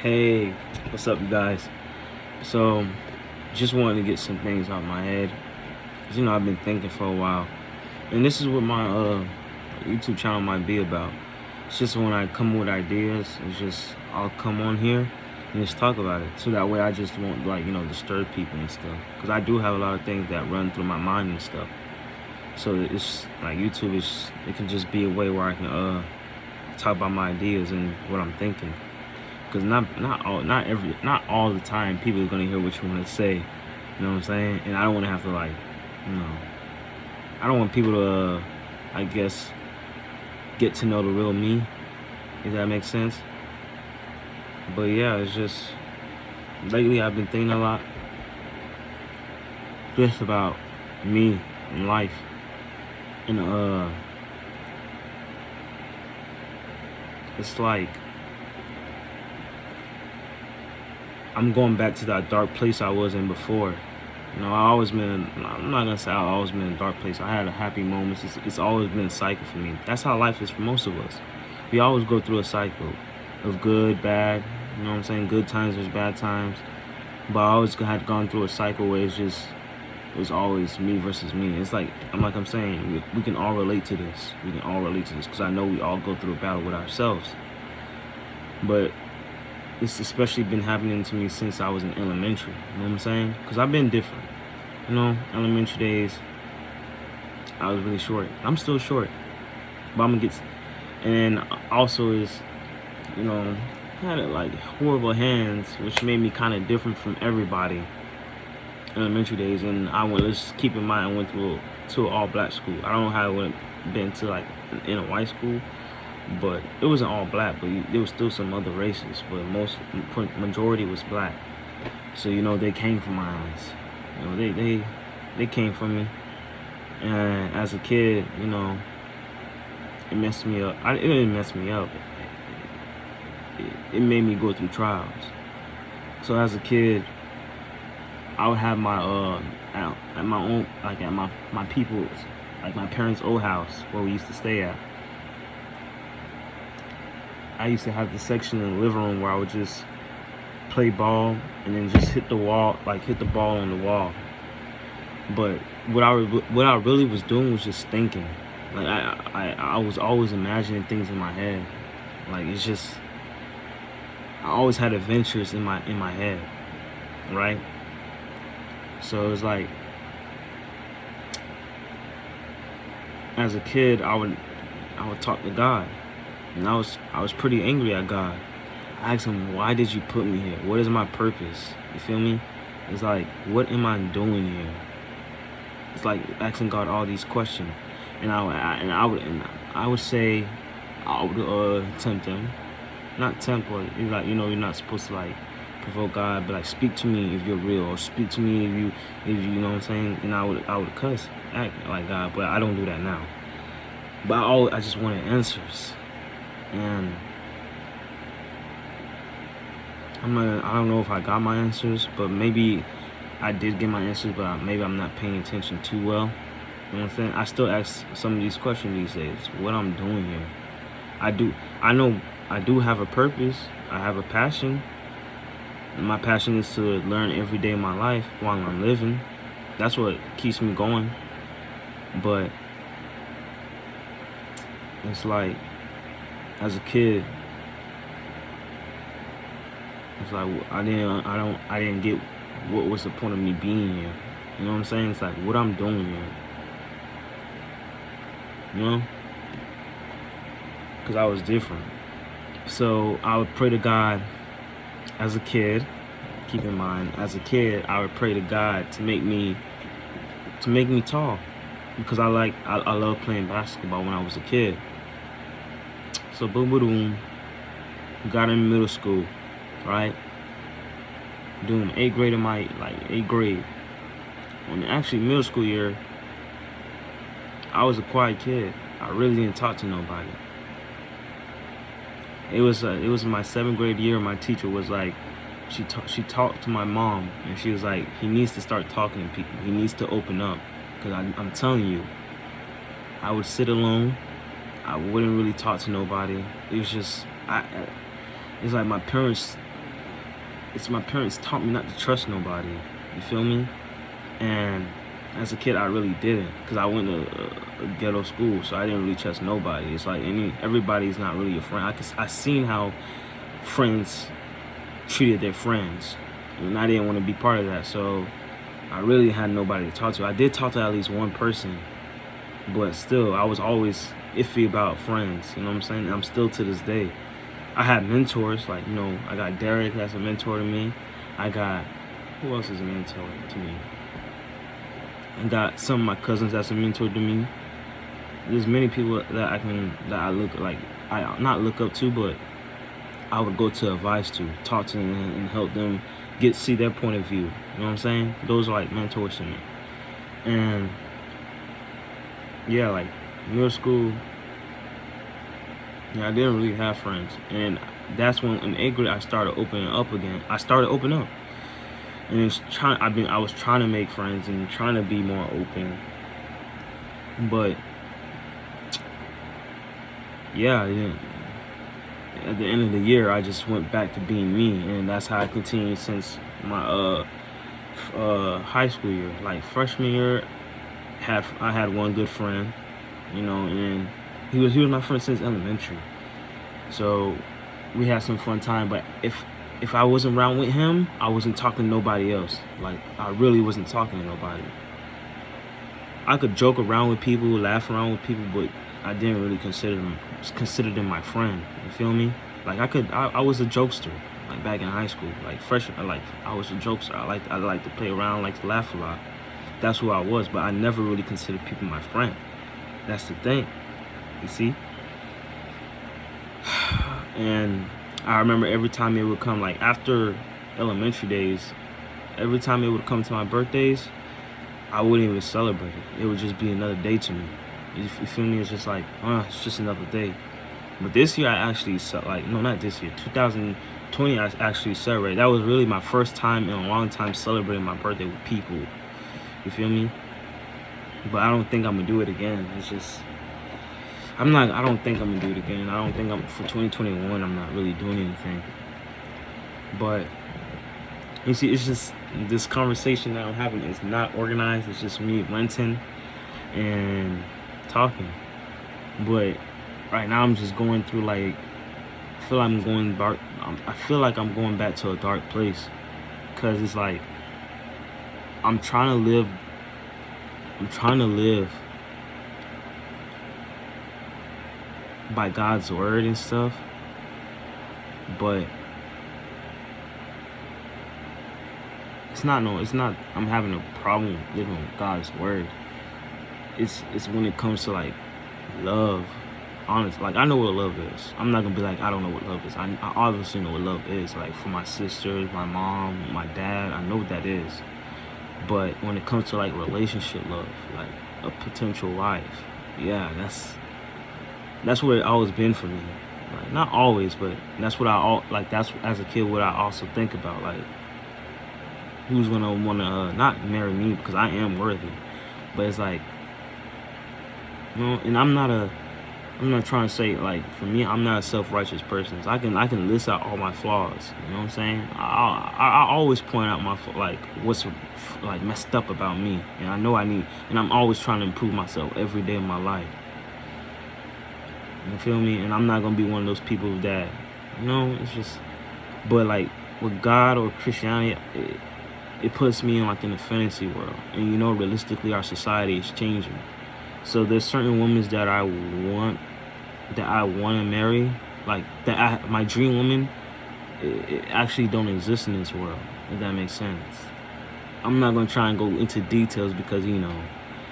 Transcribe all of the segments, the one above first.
Hey, what's up, you guys? So, just wanted to get some things out of my head. 'Cause, I've been thinking for a while, and this is what my YouTube channel might be about. It's just when I come with ideas, it's just I'll come on here and just talk about it. So that way, I just won't disturb people and stuff. Cause I do have a lot of things that run through my mind and stuff. So it's like YouTube is it can just be a way where I can talk about my ideas and what I'm thinking. Because not all the time people are gonna hear what you want to say. You know what I'm saying? And I don't want to have to you know, I don't want people to, I guess, get to know the real me. If that makes sense. But yeah, it's just lately I've been thinking a lot just about me and life, and it's like I'm going back to that dark place I was in before. I'm not gonna say I've always been in a dark place. I had a happy moments. It's always been a cycle for me. That's how life is for most of us. We always go through a cycle of good, bad, you know what I'm saying? Good times, there's bad times. But I always had gone through a cycle where it was always me versus me. It's like I'm saying, we can all relate to this. We can all relate to this because I know we all go through a battle with ourselves. But it's especially been happening to me since I was in elementary. You know what I'm saying? Because I've been different. Elementary days, I was really short. I'm still short. But I'm going to get... And also is, had like horrible hands, which made me kind of different from everybody elementary days. And let's keep in mind, I went to an all-black school. I don't know how it would have been to like in a white school. But it wasn't all black, but there was still some other races, but majority was black. So they came from my eyes. They came from me. And as a kid, it messed me up. It didn't mess me up. It made me go through trials. So as a kid, I would have my at my own, like at my people's, like my parents' old house where we used to stay at. I used to have this section in the living room where I would just play ball and then just hit the wall, like hit the ball on the wall. But what I really was doing was just thinking. Like I was always imagining things in my head. Like it's just, I always had adventures in my head, right? So it's like, as a kid, I would talk to God. And I was pretty angry at God. I asked him, why did you put me here? What is my purpose? You feel me? It's like, what am I doing here? It's like asking God all these questions. And I would say, I would tempt him. Not tempt, but it's like, you're not supposed to like provoke God, but like speak to me if you're real, or speak to me if you know what I'm saying? And I would cuss, act like God, but I don't do that now. But I just wanted answers. And I don't know if I got my answers, but maybe I did get my answers, but maybe I'm not paying attention too well. You know what I'm saying? I still ask some of these questions these days. What I'm doing here? I know I do have a purpose. I have a passion. And my passion is to learn every day of my life while I'm living. That's what keeps me going. But it's like, as a kid, it's like I didn't get what was the point of me being here. You know what I'm saying? It's like what I'm doing here. Because I was different. So I would pray to God as a kid. Keep in mind, as a kid, I would pray to God to make me tall, because I love playing basketball when I was a kid. So boom, got in middle school, right? Doing 8th grade in my 8th grade. When actually middle school year, I was a quiet kid. I really didn't talk to nobody. It was in my 7th grade year. My teacher was like, she talked to my mom, and she was like, he needs to start talking to people. He needs to open up, because I'm telling you, I would sit alone. I wouldn't really talk to nobody. It was just, it's like my parents it's my parents taught me not to trust nobody. You feel me? And as a kid, I really didn't, because I went to a ghetto school, so I didn't really trust nobody. It's like everybody's not really your friend. I seen how friends treated their friends, and I didn't want to be part of that. So I really had nobody to talk to. I did talk to at least one person, but still, I was always iffy about friends. You know what I'm saying? I'm still to this day. I had mentors, like, I got Derek, that's a mentor to me. I got, who else is a mentor to me? I got some of my cousins that's a mentor to me. There's many people that I not look up to, but I would go to advice to, talk to them and help them see their point of view. You know what I'm saying? Those are like mentors to me. And yeah, like middle school, I didn't really have friends. And that's when in 8th grade I started opening up again. And I was trying to make friends and trying to be more open. But yeah, at the end of the year, I just went back to being me, and that's how I continued since my high school year. Like freshman year, I had one good friend, and he was my friend since elementary. So we had some fun time. But if I wasn't around with him, I wasn't talking to nobody else. Like, I really wasn't talking to nobody. I could joke around with people, laugh around with people, but I didn't really consider them my friend. You feel me? Like, I was a jokester, like back in high school. Like freshman, I was a jokester. I like to play around, like to laugh a lot. That's who I was, but I never really considered people my friend. That's the thing. You see? And I remember every time it would come, like after elementary days, every time it would come to my birthdays, I wouldn't even celebrate it. It would just be another day to me. You feel me? It's just like, it's just another day. But this year I actually, no, not this year, 2020 I actually celebrated. That was really my first time in a long time celebrating my birthday with people. You feel me? But I don't think I'm gonna do it again. It's just, I don't think I'm gonna do it again. I don't think for 2021, I'm not really doing anything. But you see, it's just this conversation that I'm having is not organized. It's just me ranting and talking. But right now I'm just going through, like, I feel like I'm going back to a dark place, because it's like I'm trying to live by God's word and stuff, but it's not I'm having a problem living with God's word. It's when it comes to, like, love. Honestly, like, I know what love is. I'm not gonna be like, I don't know what love is. I obviously know what love is. Like, for my sisters, my mom, my dad, I know what that is. But when it comes to, like, relationship love, like a potential wife, yeah, that's what it always been for me. Like, not always, but that's what that's as a kid what I also think about. Like, who's gonna wanna not marry me because I am worthy. But it's like, and I'm not trying to say, like, for me, I'm not a self-righteous person. So I can list out all my flaws. You know what I'm saying? I always point out what's like messed up about me, and I know and I'm always trying to improve myself every day of my life. You feel me? And I'm not gonna be one of those people that, it's just, but like with God or Christianity, it puts me in, like, in a fantasy world, and realistically our society is changing. So there's certain women that I want to marry, like my dream woman, it actually don't exist in this world, if that makes sense. I'm not gonna try and go into details because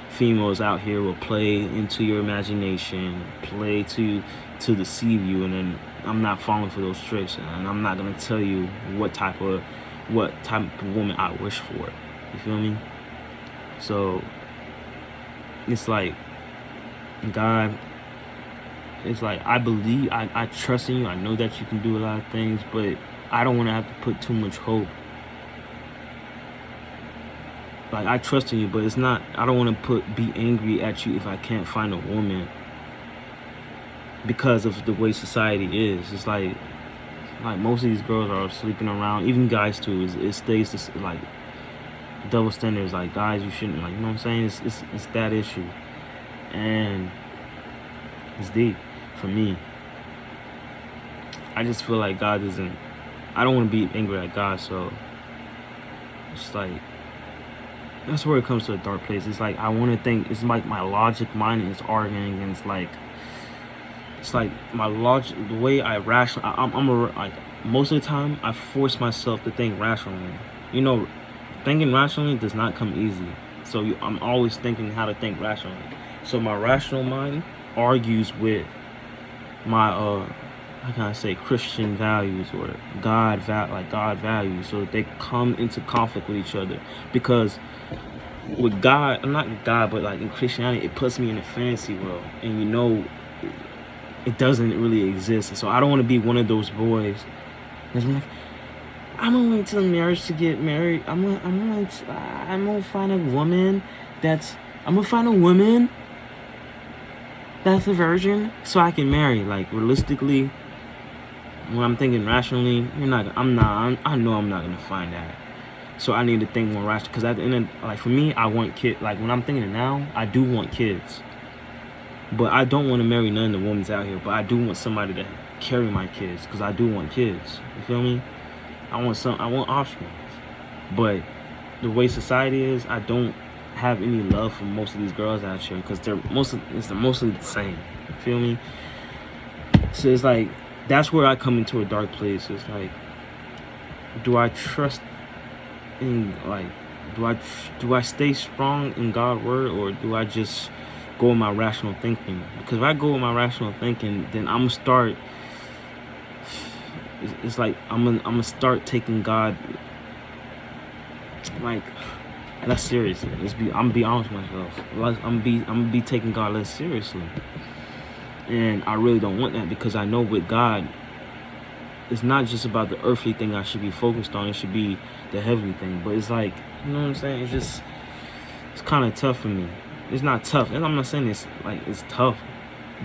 females out here will play into your imagination, play to deceive you, and then I'm not falling for those tricks, and I'm not gonna tell you what type of woman I wish for. You feel me? So it's like, God, it's like, I believe, I trust in you. I know that you can do a lot of things, but I don't want to have to put too much hope. Like, I trust in you, but it's not, I don't want to be angry at you if I can't find a woman because of the way society is. It's like, Like most of these girls are sleeping around, even guys too. It stays this, like double standards. Like guys, you shouldn't, like, you know what I'm saying. It's that issue, and it's deep for me. I just feel like God isn't. I don't want to be angry at God, so it's like that's where it comes to a dark place. It's like I want to think. It's like my logic mind is arguing against like. It's like my logic, the way I rational. Like most of the time, I force myself to think rationally. You know, thinking rationally does not come easy. So I'm always thinking how to think rationally. So my rational mind argues with my how can I say, Christian values or God values, so that they come into conflict with each other. Because with God, I'm not God, but like in Christianity, it puts me in a fantasy world, and you know, it doesn't really exist. And so I don't want to be one of those boys that's like, I'm gonna wait till marriage to get married. I'm gonna find a woman that's a virgin so I can marry. Like realistically, when I'm thinking rationally, I know I'm not gonna find that. So I need to think more rational. Because at the end of, like for me, I want kids. Like when I'm thinking it now, I do want kids. But I don't want to marry none of the women out here. But I do want somebody to carry my kids, because I do want kids. You feel me? I want offspring. But the way society is, I don't have any love for most of these girls out here, because they're mostly the same. You feel me? So it's like that's where I come into a dark place. It's like, do I trust in, like, do I stay strong in God's word, or do I just go with my rational thinking? Because if I go with my rational thinking, then I'm gonna start. It's like I'm gonna start taking God like less seriously. I'm gonna be honest with myself. I'm gonna be taking God less seriously, and I really don't want that, because I know with God, it's not just about the earthly thing I should be focused on. It should be the heavenly thing. But it's like, you know what I'm saying? It's kind of tough for me. It's not tough, and I'm not saying it's like it's tough,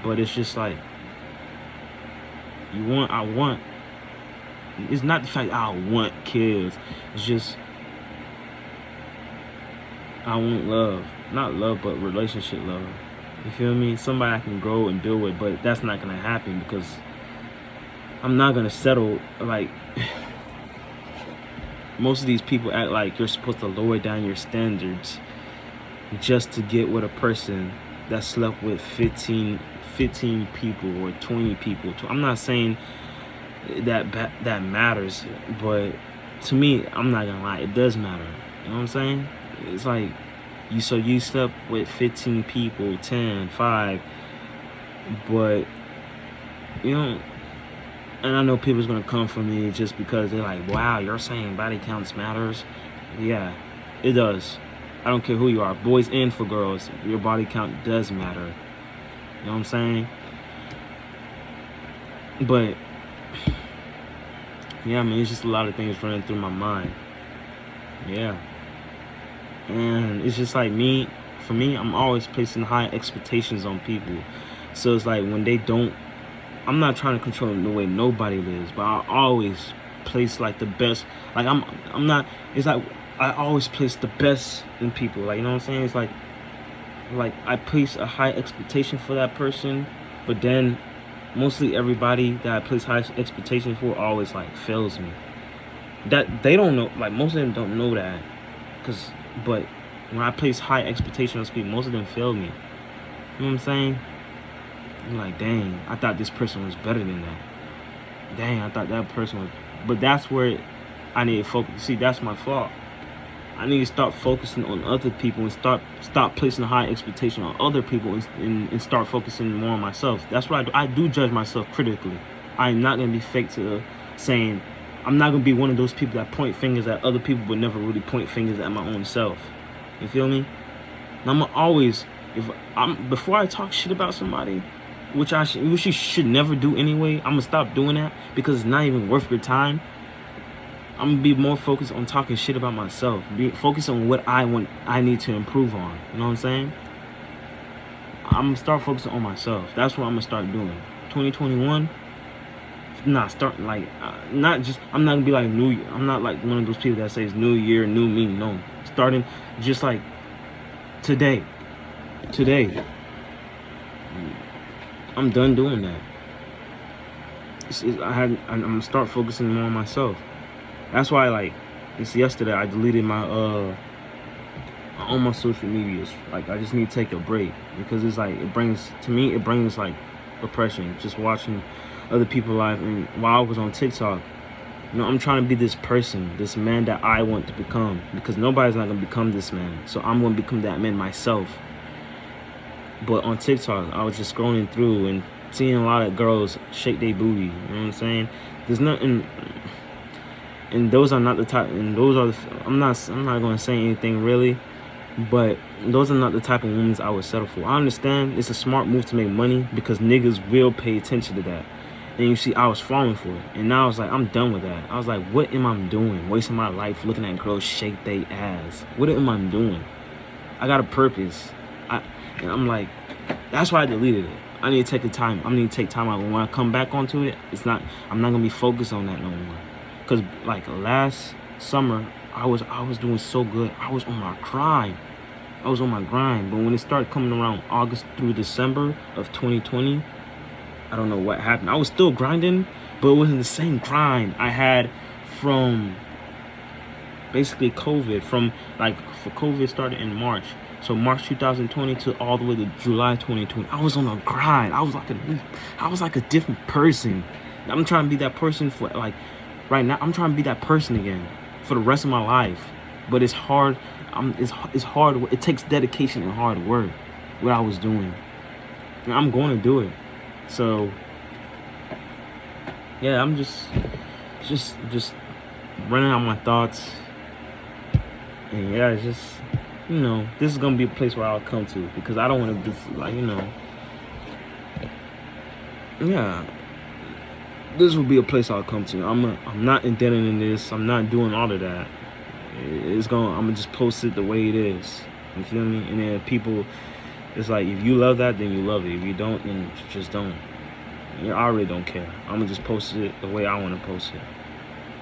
but it's just like I want. It's not the fact I want kids. It's just I want love, not love, but relationship love. You feel me? Somebody I can grow and build with, but that's not gonna happen, because I'm not gonna settle. Like most of these people act like you're supposed to lower down your standards just to get with a person that slept with 15 people or 20 people. I'm not saying that matters, but to me, I'm not gonna lie, it does matter. You know what I'm saying? It's like you slept with 15 people, 10, 5, but you know. And I know people's gonna come for me just because they're like, wow, you're saying body counts matters. Yeah, it does. I don't care who you are, boys and for girls, your body count does matter. You know what I'm saying? But yeah, man, it's just a lot of things running through my mind. Yeah. And it's just like for me, I'm always placing high expectations on people. So it's like when they don't, I'm not trying to control the way nobody lives, but I always place like the best. Like I'm not. It's like I always place the best in people. Like, you know what I'm saying? It's like I place a high expectation for that person, but then mostly everybody that I place high expectation for always like fails me. That they don't know. Like most of them don't know that, but when I place high expectations on people, most of them fail me. You know what I'm saying? I'm like, dang, I thought this person was better than that. Dang, I thought that person was. But that's where I need to focus. See, that's my fault. I need to start focusing on other people and stop placing a high expectation on other people and start focusing more on myself. That's what I do judge myself critically. I'm not going to be fake to saying, I'm not going to be one of those people that point fingers at other people but never really point fingers at my own self. You feel me? And I'm always, before I talk shit about somebody, which you should never do anyway, I'm gonna stop doing that, because it's not even worth your time. I'm gonna be more focused on talking shit about myself, be focused on what I need to improve on. You know what I'm saying? I'm gonna start focusing on myself. That's what I'm gonna start doing. 2021, Not starting like not just. I'm not gonna be like new. I'm not like one of those people that says new year, new me. No, starting just like today. Today, I'm done doing that. I'm gonna start focusing more on myself. That's why like it's yesterday I deleted my all my social medias. Like I just need to take a break because it's like it brings like depression just watching other people live. And while I was on TikTok, I'm trying to be this person, this man that I want to become, because nobody's not gonna become this man. So I'm gonna become that man myself. But on TikTok, I was just scrolling through and seeing a lot of girls shake their booty. You know what I'm saying? There's nothing, and those are not the type. And those are. I'm not gonna say anything really, but those are not the type of women I would settle for. I understand it's a smart move to make money because niggas will pay attention to that. And you see, I was falling for it, and now I was like, I'm done with that. I was like, what am I doing? Wasting my life looking at girls shake their ass. What am I doing? I got a purpose. And I'm like, that's why I deleted it. I need to take the time. I need to take time out. When I come back onto it, I'm not gonna be focused on that no more. Cause like last summer, I was doing so good. I was on my grind. But when it started coming around August through December of 2020, I don't know what happened. I was still grinding, but it wasn't the same grind I had from basically COVID. For COVID started in March. So March 2020 to all the way to July 2020, I was on a grind. I was like a different person. I'm trying to be that person for like right now. I'm trying to be that person again for the rest of my life. But it's hard. It's hard. It takes dedication and hard work. What I was doing, and I'm going to do it. So yeah, I'm just running out my thoughts, and yeah, it's just. This is gonna be a place where I'll come to because I don't want to be like, yeah. This will be a place I'll come to. I'm not indebted in this. I'm not doing all of that. I'm gonna just post it the way it is. You feel me? And then people, it's like if you love that, then you love it. If you don't, then just don't. I really don't care. I'm gonna just post it the way I want to post it,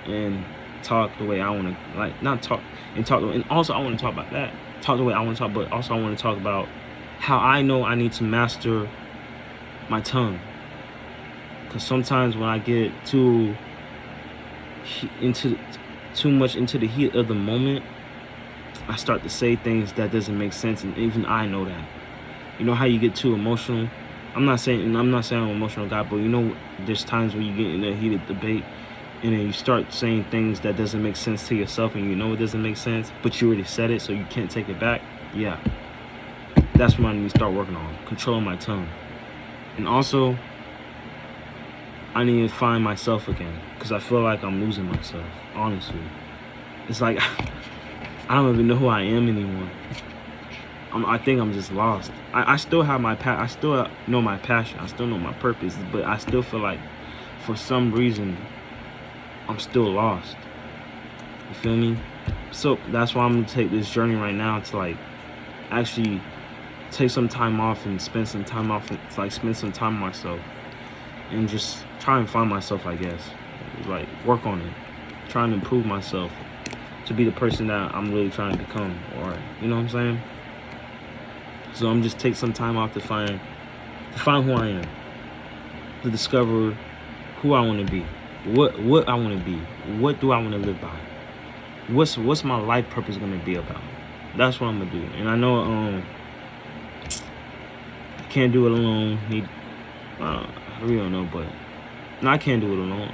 and talk the way I want to. And also I want to talk about that. Talk the way I want to talk, but also I want to talk about how I know I need to master my tongue. Because sometimes when I get too much into the heat of the moment, I start to say things that doesn't make sense, and even I know that. You know how you get too emotional? I'm not saying I'm an emotional guy, but there's times when you get in a heated debate, and then you start saying things that doesn't make sense to yourself, and it doesn't make sense, but you already said it, so you can't take it back. Yeah, that's what I need to start working on, controlling my tongue. And also, I need to find myself again, because I feel like I'm losing myself, honestly. It's like, I don't even know who I am anymore. I think I'm just lost. I still have I still know my passion, I still know my purpose, but I still feel like, for some reason, I'm still lost. You feel me? So that's why I'm gonna take this journey right now to like actually take some time off and spend some time on myself and just try and find myself, I guess. Like work on it. Trying to improve myself to be the person that I'm really trying to become, or you know what I'm saying? So I'm just take some time off to find who I am, to discover who I want to be. What I want to be. What do I want to live by? What's my life purpose gonna be about? That's what I'm gonna do. And I know I can't do it alone. I really don't know, but no, I can't do it alone.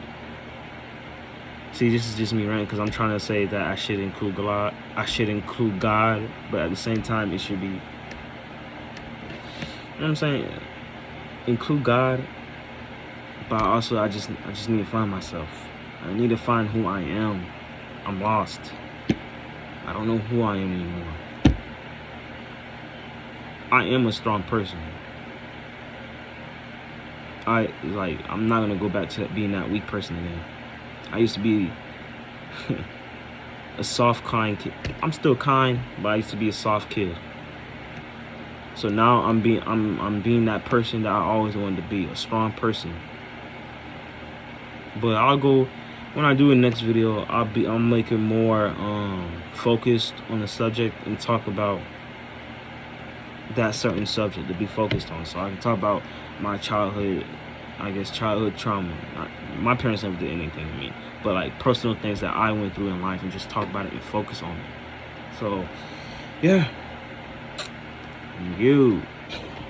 See, this is just me ranting because I'm trying to say that I should include God. But at the same time, it should be. You know what I'm saying? Include God. But also, I just need to find myself. I need to find who I am. I'm lost. I don't know who I am anymore. I am a strong person. I'm not gonna go back to being that weak person again. I used to be a soft, kind kid. I'm still kind, but I used to be a soft kid. So now I'm being that person that I always wanted to be, a strong person. But I'll go when I do the next video. I'm making more focused on the subject and talk about that certain subject to be focused on. So I can talk about my childhood, I guess childhood trauma. My parents never did anything to me, but like personal things that I went through in life, and just talk about it and focus on it. So yeah, you.